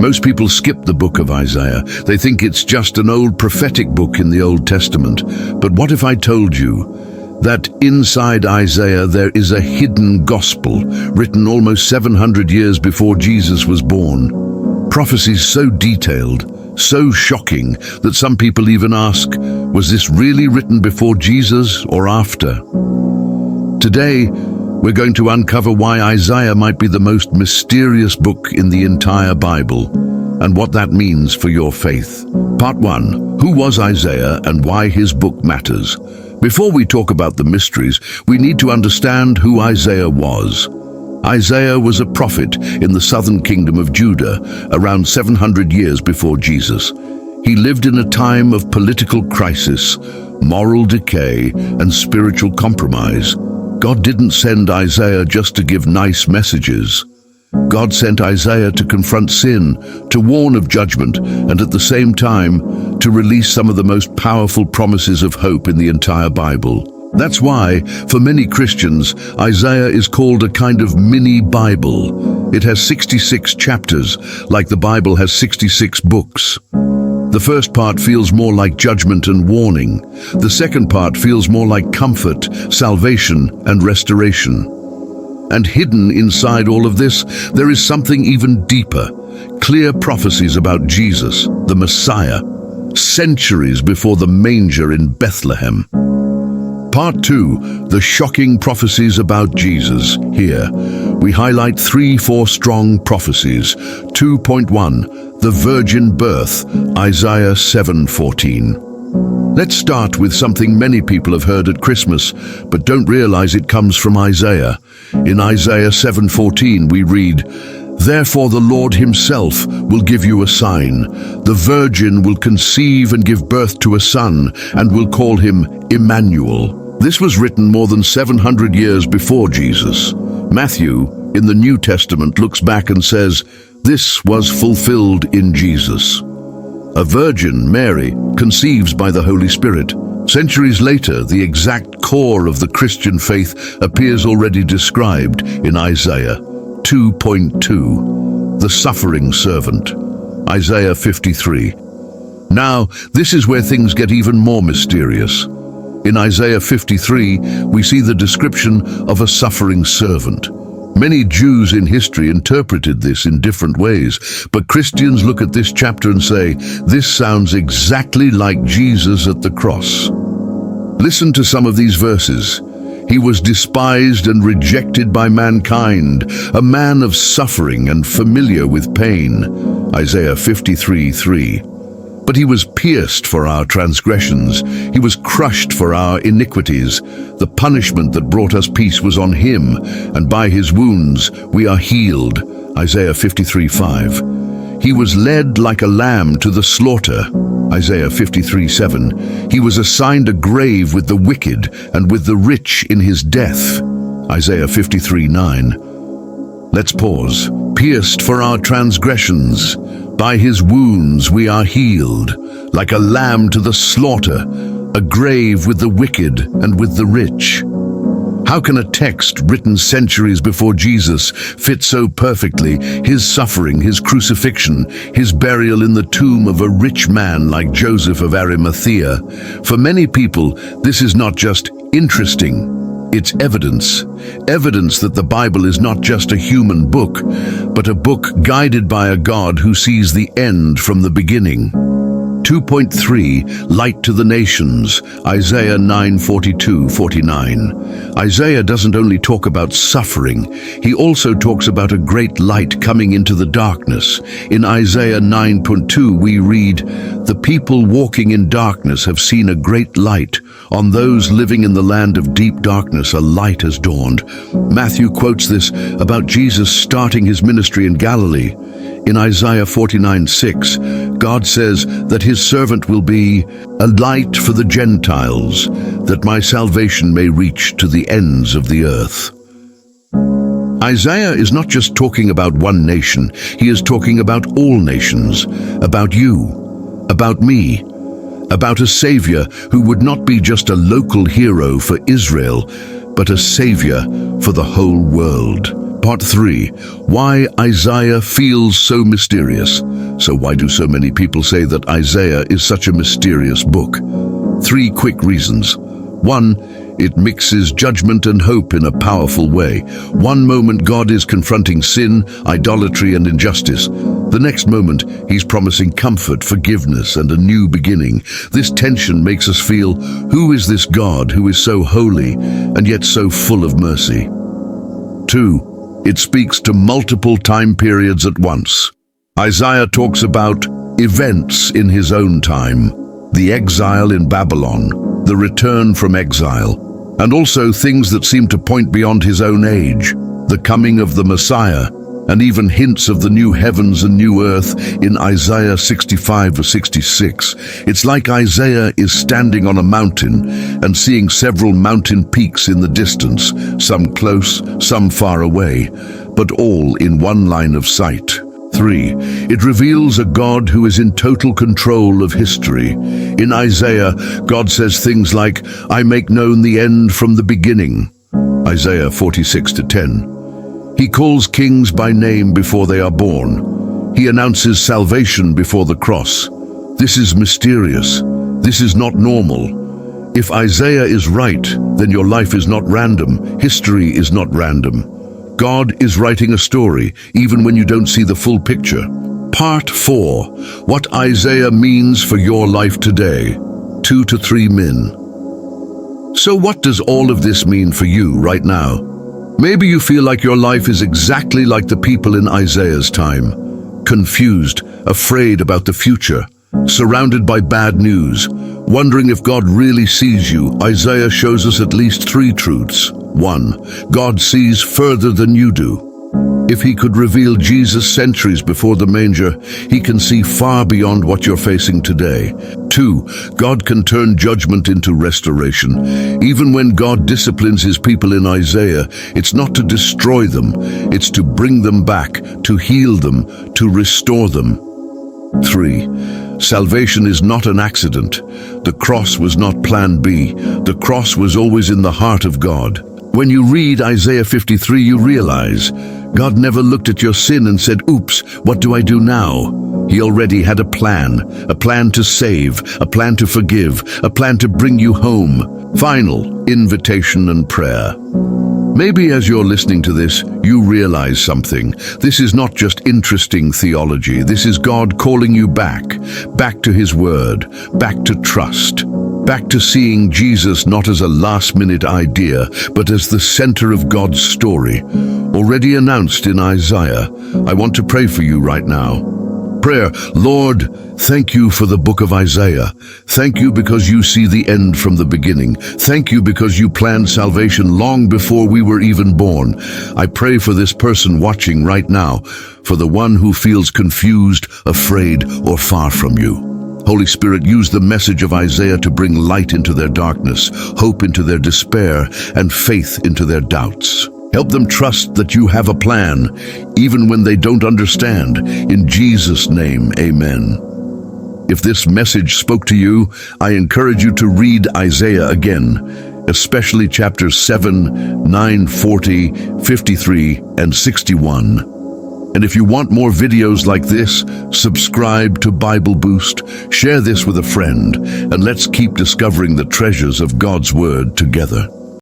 Most people skip the book of Isaiah. They think it's just an old prophetic book in the Old Testament. But what if I told you that inside Isaiah there is a hidden gospel written almost 700 years before Jesus was born? Prophecies so detailed, so shocking, that some people even ask, was this really written before Jesus or after? Today, we're going to uncover why Isaiah might be the most mysterious book in the entire Bible, and what that means for your faith. Part 1. Who was Isaiah and why his book matters? Before we talk about the mysteries, we need to understand who Isaiah was. Isaiah was a prophet in the southern kingdom of Judah, around 700 years before Jesus. He lived in a time of political crisis, moral decay, and spiritual compromise. God didn't send Isaiah just to give nice messages. God sent Isaiah to confront sin, to warn of judgment, and at the same time, to release some of the most powerful promises of hope in the entire Bible. That's why, for many Christians, Isaiah is called a kind of mini-Bible. It has 66 chapters, like the Bible has 66 books. The first part feels more like judgment and warning. The second part feels more like comfort, salvation, and restoration. And hidden inside all of this, there is something even deeper. Clear prophecies about Jesus, the Messiah, centuries before the manger in Bethlehem. Part 2, the shocking prophecies about Jesus. Here, we highlight 4 strong prophecies. 2.1, the virgin birth, Isaiah 7:14. Let's start with something many people have heard at Christmas, but don't realize it comes from Isaiah. In Isaiah 7:14 we read, "Therefore the Lord himself will give you a sign. The virgin will conceive and give birth to a son, and will call him Emmanuel." This was written more than 700 years before Jesus. Matthew, in the New Testament, looks back and says, "This was fulfilled in Jesus." A virgin, Mary, conceives by the Holy Spirit. Centuries later, the exact core of the Christian faith appears already described in Isaiah 2.2, the suffering servant, Isaiah 53. Now, this is where things get even more mysterious. In Isaiah 53, we see the description of a suffering servant. Many Jews in history interpreted this in different ways, but Christians look at this chapter and say, this sounds exactly like Jesus at the cross. Listen to some of these verses. He was despised and rejected by mankind, a man of suffering and familiar with pain, Isaiah 53:3. But he was pierced for our transgressions, he was crushed for our iniquities. The punishment that brought us peace was on him, and by his wounds we are healed, Isaiah 53:5. He was led like a lamb to the slaughter, Isaiah 53:7. He was assigned a grave with the wicked and with the rich in his death, Isaiah 53:9. Let's pause. Pierced for our transgressions, by his wounds we are healed, like a lamb to the slaughter, a grave with the wicked and with the rich. How can a text written centuries before Jesus fit so perfectly his suffering, his crucifixion, his burial in the tomb of a rich man like Joseph of Arimathea? For many people, this is not just interesting. It's evidence. Evidence that the Bible is not just a human book, but a book guided by a God who sees the end from the beginning. 2.3, Light to the Nations, Isaiah 9:42-49. Isaiah doesn't only talk about suffering, he also talks about a great light coming into the darkness. In Isaiah 9:2 we read, "The people walking in darkness have seen a great light. On those living in the land of deep darkness a light has dawned." Matthew quotes this about Jesus starting his ministry in Galilee. In Isaiah 49:6, God says that his servant will be a light for the Gentiles, that my salvation may reach to the ends of the earth. Isaiah is not just talking about one nation, he is talking about all nations, about you, about me, about a Savior who would not be just a local hero for Israel, but a Savior for the whole world. Part 3. Why Isaiah feels so mysterious. So why do so many people say that Isaiah is such a mysterious book? 3 quick reasons. 1. It mixes judgment and hope in a powerful way. One moment God is confronting sin, idolatry, and injustice. The next moment, he's promising comfort, forgiveness, and a new beginning. This tension makes us feel, who is this God who is so holy and yet so full of mercy? 2. It speaks to multiple time periods at once. Isaiah talks about events in his own time, the exile in Babylon, the return from exile, and also things that seem to point beyond his own age, the coming of the Messiah, and even hints of the new heavens and new earth in Isaiah 65 verse 66. It's like Isaiah is standing on a mountain and seeing several mountain peaks in the distance, some close, some far away, but all in one line of sight. 3. It reveals a God who is in total control of history. In Isaiah, God says things like, I make known the end from the beginning. Isaiah 46:10. He calls kings by name before they are born. He announces salvation before the cross. This is mysterious. This is not normal. If Isaiah is right, then your life is not random. History is not random. God is writing a story, even when you don't see the full picture. Part 4. What Isaiah means for your life today. 2 to 3 men. So what does all of this mean for you right now? Maybe you feel like your life is exactly like the people in Isaiah's time. Confused, afraid about the future, surrounded by bad news, wondering if God really sees you. Isaiah shows us at least 3 truths. 1. God sees further than you do. If he could reveal Jesus centuries before the manger, he can see far beyond what you're facing today. 2. God can turn judgment into restoration. Even when God disciplines his people in Isaiah, it's not to destroy them, it's to bring them back, to heal them, to restore them. 3. Salvation is not an accident. The cross was not plan B. The cross was always in the heart of God. When you read Isaiah 53, you realize God never looked at your sin and said, oops, what do I do now? He already had a plan to save, a plan to forgive, a plan to bring you home. Final invitation and prayer. Maybe as you're listening to this, you realize something. This is not just interesting theology. This is God calling you back to his word, back to trust, back to seeing Jesus not as a last-minute idea, but as the center of God's story, already announced in Isaiah. I want to pray for you right now. Prayer. Lord, thank you for the book of Isaiah. Thank you because you see the end from the beginning. Thank you because you planned salvation long before we were even born. I pray for this person watching right now, for the one who feels confused, afraid, or far from you. Holy Spirit, use the message of Isaiah to bring light into their darkness, hope into their despair, and faith into their doubts. Help them trust that you have a plan, even when they don't understand. In Jesus' name, amen. If this message spoke to you, I encourage you to read Isaiah again, especially chapters 7, 9, 40, 53, and 61. And if you want more videos like this, subscribe to Bible Boost, share this with a friend, and let's keep discovering the treasures of God's Word together.